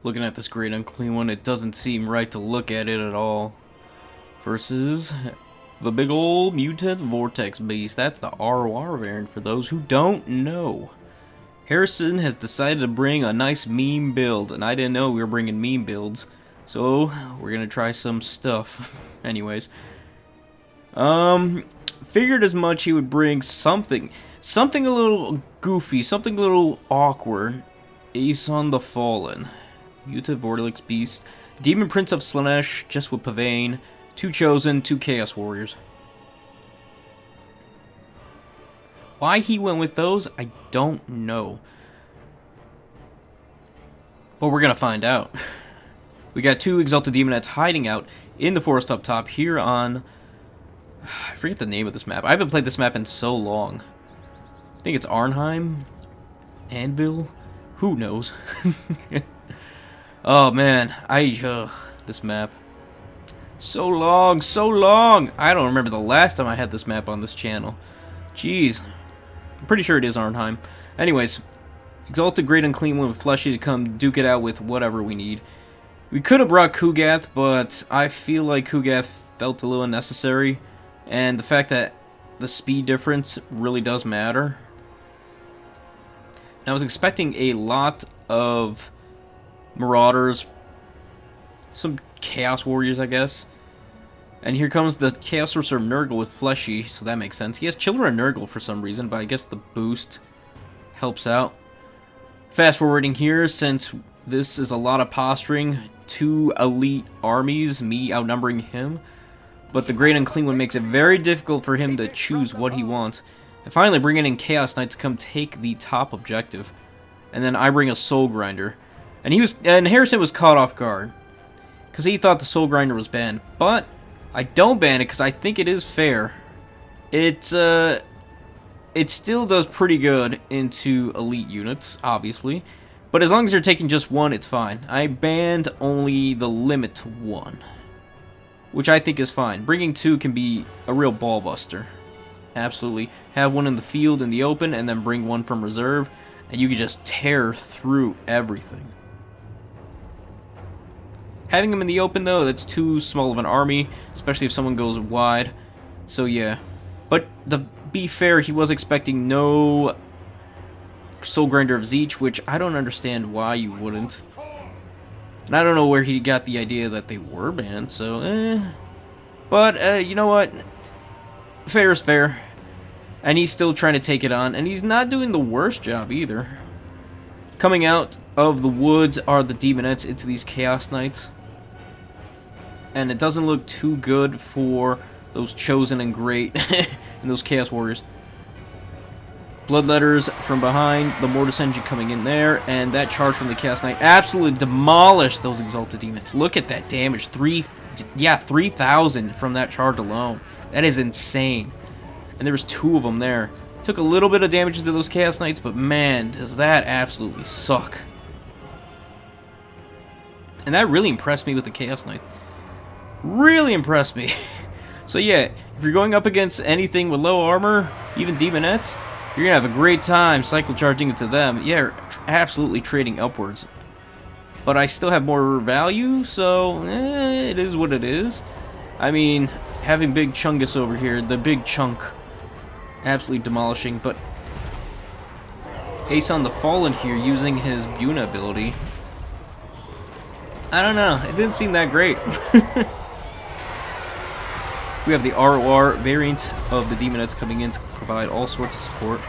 Looking at this great unclean one, it doesn't seem right to look at it at all. Versus the big old mutant vortex beast. That's the ROR variant for those who don't know. Harrison has decided to bring a nice meme build, and I didn't know we were bringing meme builds. So, we're gonna try some stuff. Anyways. Figured as much he would bring something a little goofy, something a little awkward. Aeson the Fallen. Mutant Vortex Beast. Demon Prince of Slanesh, just with Pavane. 2 Chosen, 2 Chaos Warriors. Why he went with those, I don't know. But we're gonna find out. We got 2 Exalted Demonettes hiding out in the forest up top here on... I forget the name of this map. I haven't played this map in so long. I think it's Arnheim? Anvil? Who knows? Oh man, this map. So long, so long! I don't remember the last time I had this map on this channel. Jeez. I'm pretty sure it is Arnheim. Anyways, Exalted Great Unclean One with Fleshy to come duke it out with whatever we need. We could have brought Kugath, but I feel like Kugath felt a little unnecessary. And the fact that the speed difference really does matter. And I was expecting a lot of Marauders, some Chaos Warriors, I guess. And here comes the Chaos Sorcerer Nurgle with Fleshy, so that makes sense. He has Children of Nurgle for some reason, but I guess the boost helps out. Fast forwarding here, since this is a lot of posturing, 2 elite armies, me outnumbering him. But the Great Unclean One makes it very difficult for him to choose what he wants. And finally bringing in Chaos Knight to come take the top objective. And then I bring a Soul Grinder. And Harrison was caught off guard. Because he thought the Soul Grinder was banned. But I don't ban it because I think it is fair. It still does pretty good into elite units, obviously. But as long as you're taking just 1, it's fine. I banned only the limit 1. Which I think is fine. Bringing 2 can be a real ball buster. Absolutely. Have 1 in the field in the open and then bring 1 from reserve. And you can just tear through everything. Having him in the open though, that's too small of an army. Especially if someone goes wide. So yeah. But to be fair, he was expecting no Soul Grinder of Zeech, which I don't understand why you wouldn't. And I don't know where he got the idea that they were banned, so But, you know what? Fair is fair. And he's still trying to take it on, and he's not doing the worst job either. Coming out of the woods are the Demonettes into these Chaos Knights. And it doesn't look too good for those Chosen and Great and those Chaos Warriors. Bloodletters from behind, the Mortis Engine coming in there, and that charge from the Chaos Knight absolutely demolished those Exalted Demons. Look at that damage. 3,000 from that charge alone. That is insane. And there was 2 of them there. Took a little bit of damage to those Chaos Knights, but man, does that absolutely suck. And that really impressed me with the Chaos Knight. Really impressed me. So yeah, if you're going up against anything with low armor, even Demonettes, you're gonna have a great time cycle charging into them. Yeah, absolutely trading upwards. But I still have more value, so it is what it is. I mean, having Big Chungus over here, the Big Chunk, absolutely demolishing. But Aeson the Fallen here using his Buna ability. I don't know, it didn't seem that great. We have the ROR variant of the Demonettes coming in to provide all sorts of support.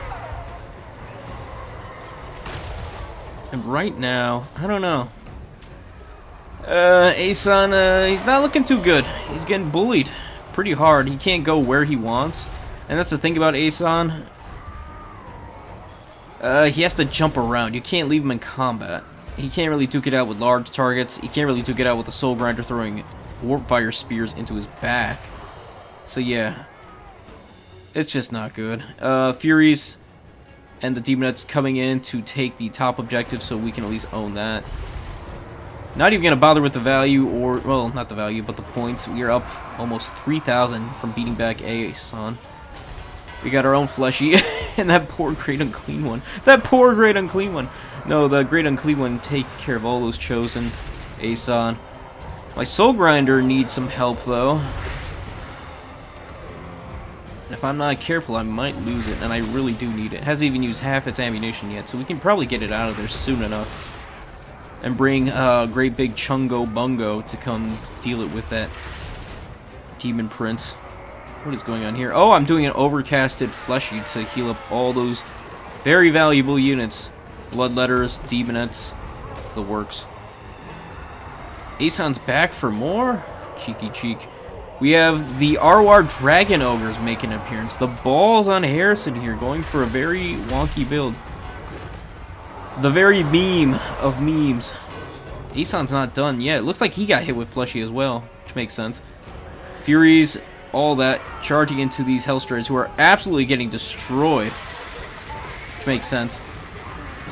And right now, I don't know. Aeson, he's not looking too good. He's getting bullied pretty hard. He can't go where he wants. And that's the thing about Aeson. He has to jump around. You can't leave him in combat. He can't really duke it out with large targets. He can't really duke it out with the Soul Grinder throwing Warp Fire Spears into his back. So yeah, it's just not good. Furies and the Demonettes coming in to take the top objective so we can at least own that. Not even going to bother with the value, or, well, not the value, but the points. We are up almost 3,000 from beating back Aeson. We got our own fleshy, and that poor Great Unclean One. That poor Great Unclean One. No, the Great Unclean One take care of all those chosen. Aeson. My Soul Grinder needs some help, though. And if I'm not careful, I might lose it, and I really do need it. It hasn't even used half its ammunition yet, so we can probably get it out of there soon enough. And bring Great Big Chungo Bungo to come deal it with that Demon Prince. What is going on here? Oh, I'm doing an overcasted fleshy to heal up all those very valuable units. Bloodletters, Demonettes, the works. Aeson's back for more? Cheeky cheek. We have the Arwar Dragon Ogres making an appearance. The balls on Harrison here, going for a very wonky build. The very meme of memes. Aeson's not done yet. It looks like he got hit with fleshy as well, which makes sense. Furies, all that, charging into these Hellstrides who are absolutely getting destroyed. Which makes sense.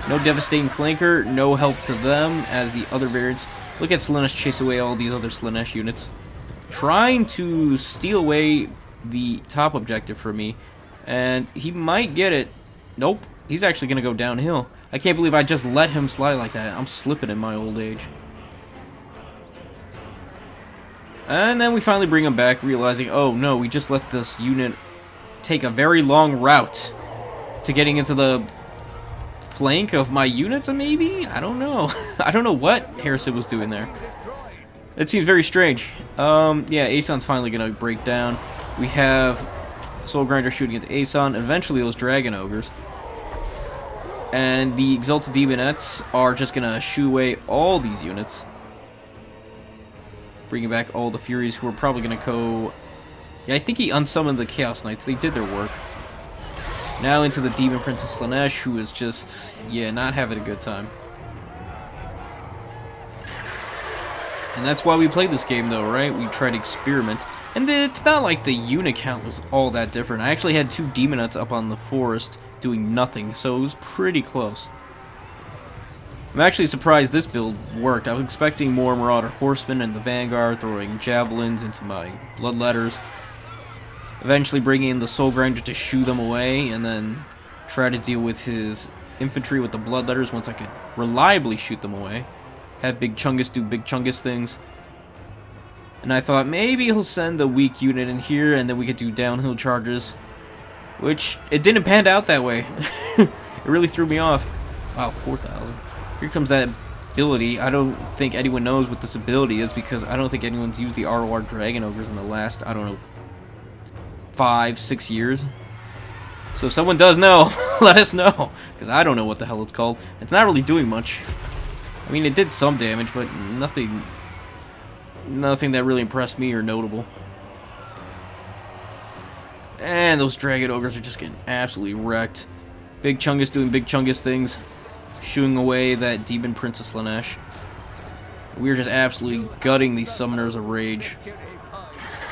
No devastating flanker, no help to them as the other variants. Look at Slaanesh chase away all these other Slaanesh units. Trying to steal away the top objective from me. And he might get it. Nope. He's actually going to go downhill. I can't believe I just let him slide like that. I'm slipping in my old age. And then we finally bring him back, realizing, oh no, we just let this unit take a very long route to getting into the flank of my units, maybe? I don't know. I don't know what Harrison was doing there. It seems very strange. Yeah, Aeson's finally gonna break down. We have Soul Grinder shooting into Aeson, eventually those Dragon Ogres. And the Exalted Demonettes are just gonna shoo away all these units. Bringing back all the Furies who are probably gonna go... Yeah, I think he unsummoned the Chaos Knights. They did their work. Now into the Demon Princess Slaanesh, who is just, yeah, not having a good time. And that's why we played this game, though, right? We tried to experiment. And it's not like the unit count was all that different. I actually had 2 Demonettes up on the forest doing nothing, so it was pretty close. I'm actually surprised this build worked. I was expecting more Marauder Horsemen and the Vanguard throwing javelins into my Bloodletters. Eventually bringing in the Soul Grinder to shoo them away, and then try to deal with his infantry with the Bloodletters once I could reliably shoot them away. Have Big Chungus do Big Chungus things. And I thought maybe he'll send a weak unit in here, and then we could do downhill charges. Which, it didn't pan out that way. It really threw me off. Wow, 4,000. Here comes that ability. I don't think anyone knows what this ability is, because I don't think anyone's used the ROR Dragon Ogres in the last, I don't know, 5-6 years. So if someone does know, let us know, because I don't know what the hell it's called. It's not really doing much. I mean, it did some damage, but nothing that really impressed me or notable. And those Dragon Ogres are just getting absolutely wrecked. Big Chungus doing Big Chungus things, shooing away that Demon Princess Slaanesh. We're just absolutely gutting these Summoners of Rage,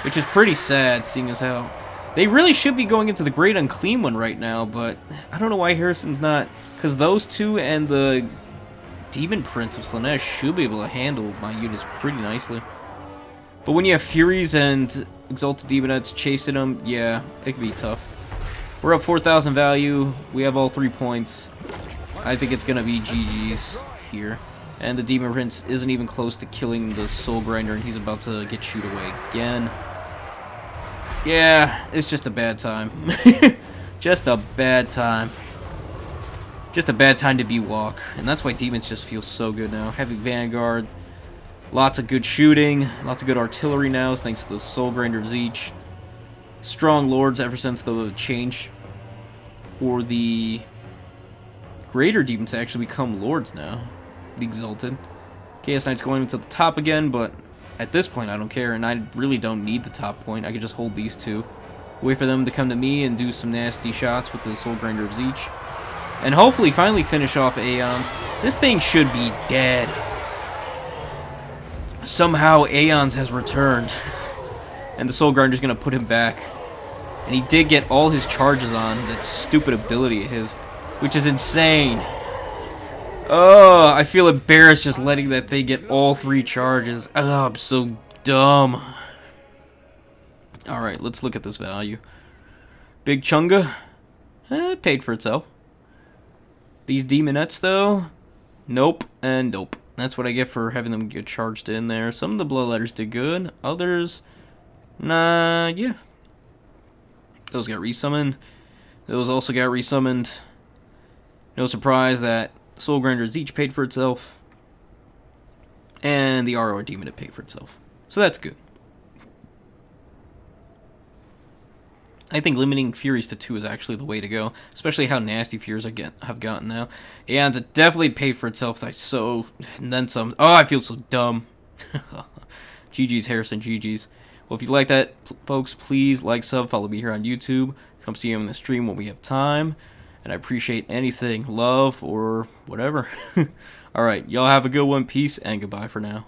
which is pretty sad, seeing as how they really should be going into the Great Unclean One right now, but I don't know why Harrison's not, because those two and the Demon Prince of Slaanesh should be able to handle my units pretty nicely. But when you have Furies and Exalted Demonettes chasing them, yeah, it can be tough. We're up 4,000 value. We have all 3 points. I think it's going to be GG's here. And the Demon Prince isn't even close to killing the Soul Grinder, and he's about to get shooed away again. Yeah, it's just a bad time. Just a bad time. Just a bad time to be WoC. And that's why Demons just feel so good now. Heavy Vanguard. Lots of good shooting. Lots of good artillery now, thanks to the Soul Grinder Zeech. Strong Lords ever since the change for the Greater Demons to actually become Lords now. The Exalted. Chaos Knight's going to the top again, but at this point I don't care, and I really don't need the top point. I could just hold these two. Wait for them to come to me and do some nasty shots with the Soul Grinder of Zeech. And hopefully finally finish off Aeons. This thing should be dead. Somehow Aeons has returned. And the Soul Grinder's going to put him back. And he did get all his charges on that stupid ability of his, which is insane. Oh, I feel embarrassed just letting that thing get all 3 charges. Oh, I'm so dumb. Alright, let's look at this value. Big Chunga, it paid for itself. These Demonettes, though, nope and nope. That's what I get for having them get charged in there. Some of the Bloodletters did good. Others, nah, yeah. Those got resummoned. Those also got resummoned. No surprise that Soul Grinders each paid for itself. And the RR Demon paid for itself. So that's good. I think limiting Furies to 2 is actually the way to go, especially how nasty Furies have gotten now. And it definitely paid for itself. And then some. Oh, I feel so dumb. GG's, Harrison, GG's. Well, if you like that, folks, please like, sub, follow me here on YouTube. Come see him in the stream when we have time. And I appreciate anything, love, or whatever. Alright, y'all have a good one. Peace, and goodbye for now.